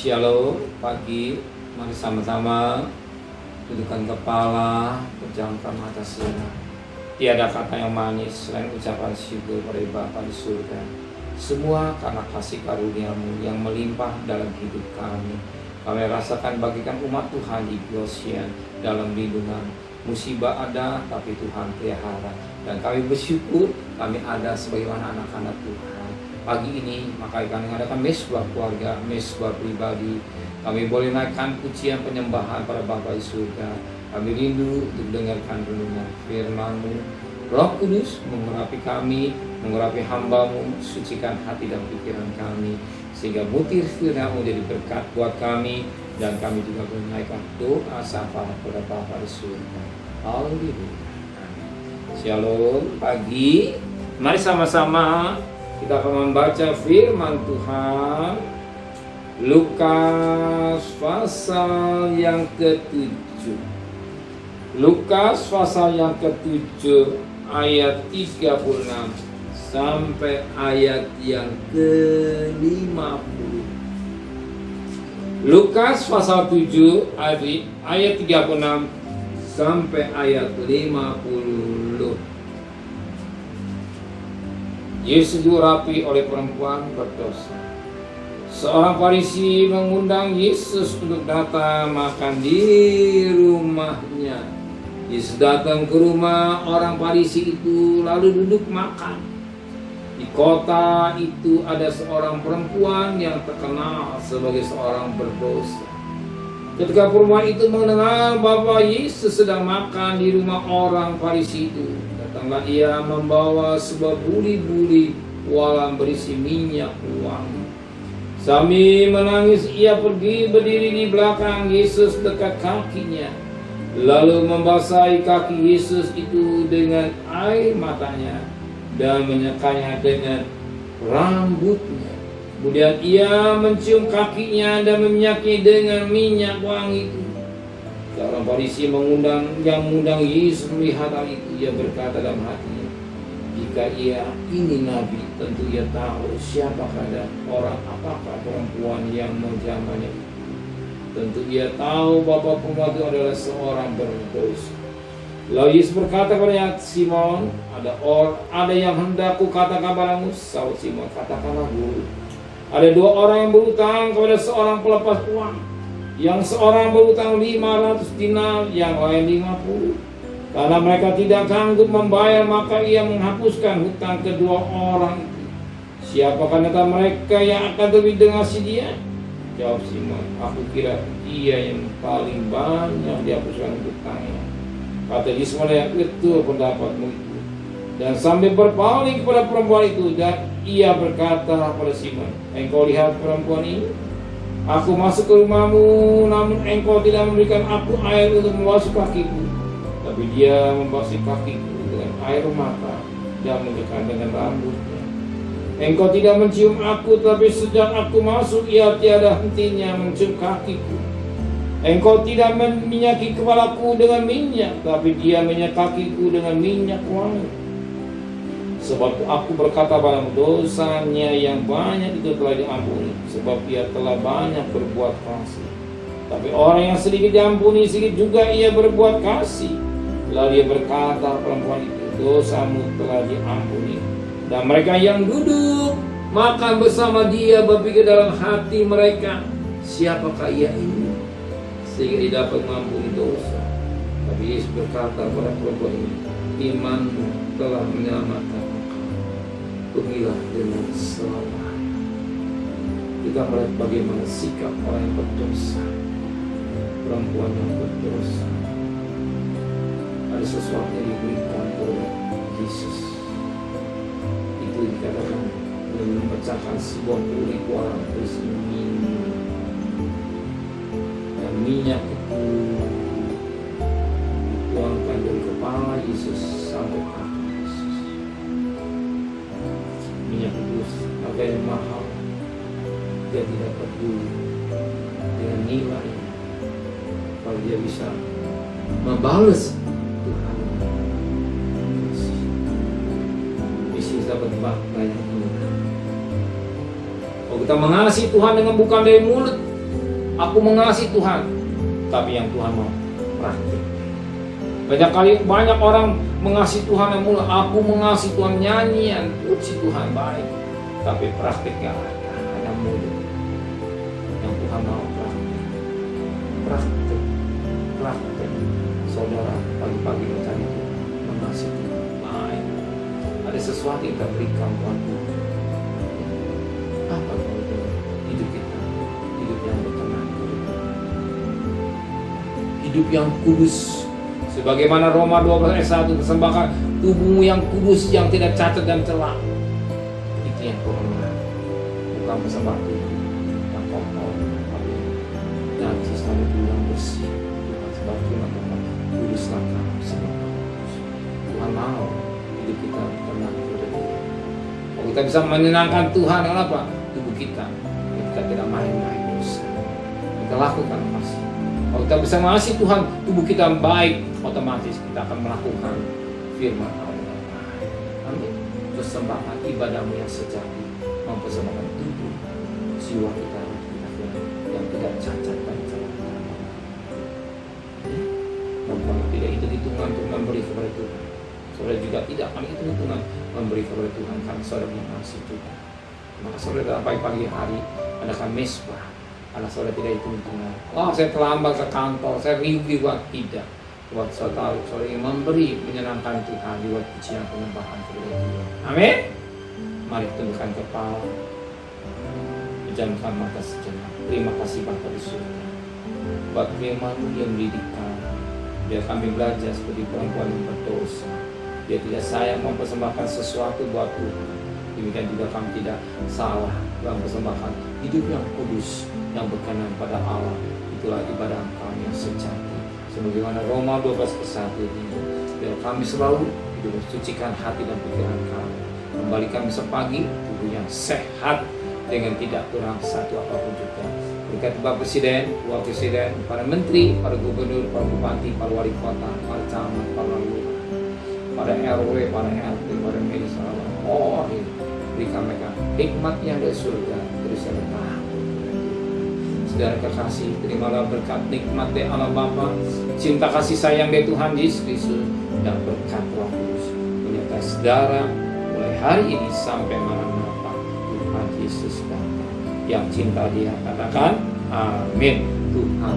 Shalom, pagi, mari sama-sama dudukkan kepala, pejamkan mata sejenak. Tiada kata yang manis selain ucapan syukur pada Bapa di surga. Semua karena kasih karunia-Mu yang melimpah dalam hidup kami. Kami rasakan bagikan umat Tuhan di Goshen dalam lindungan. Musibah ada, tapi Tuhan pelihara. Dan kami bersyukur kami ada sebagaimana anak-anak Tuhan. Pagi ini maka kami mengadakan mesbah keluarga, mesbah pribadi. Kami boleh naikkan pujian penyembahan pada Bapa di surga. Kami rindu untuk dengarkan renungan firman-Mu. Roh Kudus mengurapi kami, mengurapi hamba-Mu, sucikan hati dan pikiran kami, sehingga butir firman-Mu jadi berkat buat kami, dan kami juga menaikkan doa syafaat kepada Bapa di surga. Haleluya. Shalom, pagi. Mari sama-sama kita akan membaca firman Tuhan Lukas pasal yang ke-7. Lukas pasal yang ke-7 ayat 36 sampai ayat yang ke-50. Lukas pasal 7 ayat 36 sampai ayat 50. Yesus diurapi oleh perempuan berdosa. Seorang Farisi mengundang Yesus untuk datang makan di rumahnya. Yesus datang ke rumah orang Farisi itu lalu duduk makan. Di kota itu ada seorang perempuan yang terkenal sebagai seorang berdosa. Ketika perempuan itu mendengar bahwa Yesus sedang makan di rumah orang Farisi itu, datanglah ia membawa sebuah buli-buli walam berisi minyak wangi. Sambil menangis ia pergi berdiri di belakang Yesus dekat kakinya, lalu membasahi kaki Yesus itu dengan air matanya dan menyekanya dengan rambutnya. Kemudian ia mencium kakinya dan meminyaki dengan minyak wangi itu. Seorang Farisi mengundang Yesus melihat hal itu. Ia berkata dalam hatinya, jika ia ini nabi, tentu ia tahu siapakah dan orang apakah perempuan yang menjamahnya itu. Tentu ia tahu bahwa perempuan itu adalah seorang berdosa. Lalu Yesus berkata kepada Simon, ada yang hendak kukatakan padamu. Saud Simon, katakanlah Guru. Ada dua orang yang berutang kepada seorang pelepas uang. Yang seorang berutang 500 dinar, yang lain 50. Karena mereka tidak sanggup membayar, maka ia menghapuskan hutang kedua orang itu. Siapakah antara mereka yang akan lebih mengasihi dia? Jawab Simon, aku kira dia yang paling banyak dihapuskan hutangnya. Kata Yesus, betul pendapatmu itu. Dan sambil berpaling kepada perempuan itu, dan ia berkata kepada Simon, engkau lihat perempuan ini? Aku masuk ke rumahmu, namun engkau tidak memberikan aku air untuk membasuh kakiku. Tapi dia membasuh kakiku dengan air mata dan menyekat dengan rambutnya. Engkau tidak mencium aku, tapi sejak aku masuk ia tiada hentinya mencium kakiku. Engkau tidak meminyaki kepalaku dengan minyak, tapi dia minyak kakiku dengan minyak wangi. Sebab aku berkata padamu, dosanya yang banyak itu telah diampuni, sebab ia telah banyak berbuat kasih. Tapi orang yang sedikit diampuni, sedikit juga ia berbuat kasih. Lalu ia berkata perempuan itu, dosamu telah diampuni. Dan mereka yang duduk makan bersama dia berpikir dalam hati mereka, siapakah ia ini sehingga dia dapat mengampuni dosa. Tapi Yesus berkata kepada perempuan ini, imanmu telah menyelamatkan. Pergilah dengan selamat. Kita melihat bagaimana sikap orang yang berdosa, perempuan yang berdosa. Ada sesuatu yang diberikan oleh Yesus. Itu dikatakan memecahkan sebuah kulit orang berisi minyak. Dan minyak itu dituangkan dari kepala Yesus sampai kaki. Minyak itu harganya mahal. Dia tidak peduli dengan nilai. Kalau dia bisa membalas Tuhan, bisa dapat banyak. Kalau kita mengasihi Tuhan dengan bukan dari mulut, aku mengasihi Tuhan, tapi yang Tuhan mau praktik. Banyak orang mengasihi Tuhan yang mulut, aku mengasihi Tuhan, nyanyian, puji Tuhan baik, tapi praktiknya hanya mulut. Yang Tuhan mau praktik. Saudara pagi-pagi mencari Tuhan, mengasihi Tuhan baik. Ada sesuatu yang kita berikan Tuhan. Apa itu? Hidup kita, hidup yang berkenan, hidup yang kudus. Sebagaimana Roma 12 ayat 1, persembahkan tubuhmu yang kudus, yang tidak cacat dan celah. Itu yang Tuhan mau. Bukan persembahan tubuh yang kotor, tapi najis dan yang bersih. Bukan sebab Tuhan mau kuduslah kamu sebab kudus. Tuhan mau hidup kita tenang kepada Dia. Kalau kita bisa menyenangkan Tuhan, kenapa? Tubuh kita tidak main-main dosa. Kita lakukan masih. Kalau kita bisa mengasihi Tuhan, tubuh kita baik, otomatis kita akan melakukan firman Allah. Amin. Persembahan ibadahmu yang sejati, mempersembahkan tubuh, jiwa kita yang tidak cacat dan celah. Dan tidak hitung-hitungan untuk memberi kepada Tuhan. Saudara juga tidak akan hitung-hitungan memberi kepada Tuhan karena saudara mengasihi Tuhan. Maka saudara dalam pagi hari adakan mesbah. Karena saudara tidak hitung-hitungan. Saya terlambat ke kantor, saya review tidak. Buat saudara ingin memberi menyenangkan Tuhan lewat pujian penyembahan kepada Tuhan. Amin. Mari tundukkan kepala, pejamkan mata sejenak. Terima kasih Bapa di surga. Buat firman-Mu yang mendidikkan, biar kami belajar seperti perempuan yang berdosa. Dia tidak sayang mempersembahkan sesuatu buat Tuhan. Demikian juga kami tidak salah dalam persembahkan hidup yang kudus, yang berkenan pada Allah. Itulah ibadah kami yang sejati. Sebagaimana Roma 12:1 ini, biar kami selalu hidup sucikan hati dan pikiran kami. Kembali kami sepagi, tubuh yang sehat dengan tidak kurang satu apapun juga. Berkat Bapak Presiden, Wakil Presiden, para Menteri, para Gubernur, para Bupati, para Wali Kota, para Camat, para Lurah, para RW, para RT, para medis, berikan mereka hikmatnya dari surga, dari surga. Saudara kekasih, terimalah berkat nikmat dari Allah Bapa, cinta kasih sayang dari Tuhan Yesus Kristus, dan berkat Roh Kudus menyertai saudara mulai hari ini sampai maranatha Tuhan Yesus datang. Yang cinta Dia katakan amin. Tuhan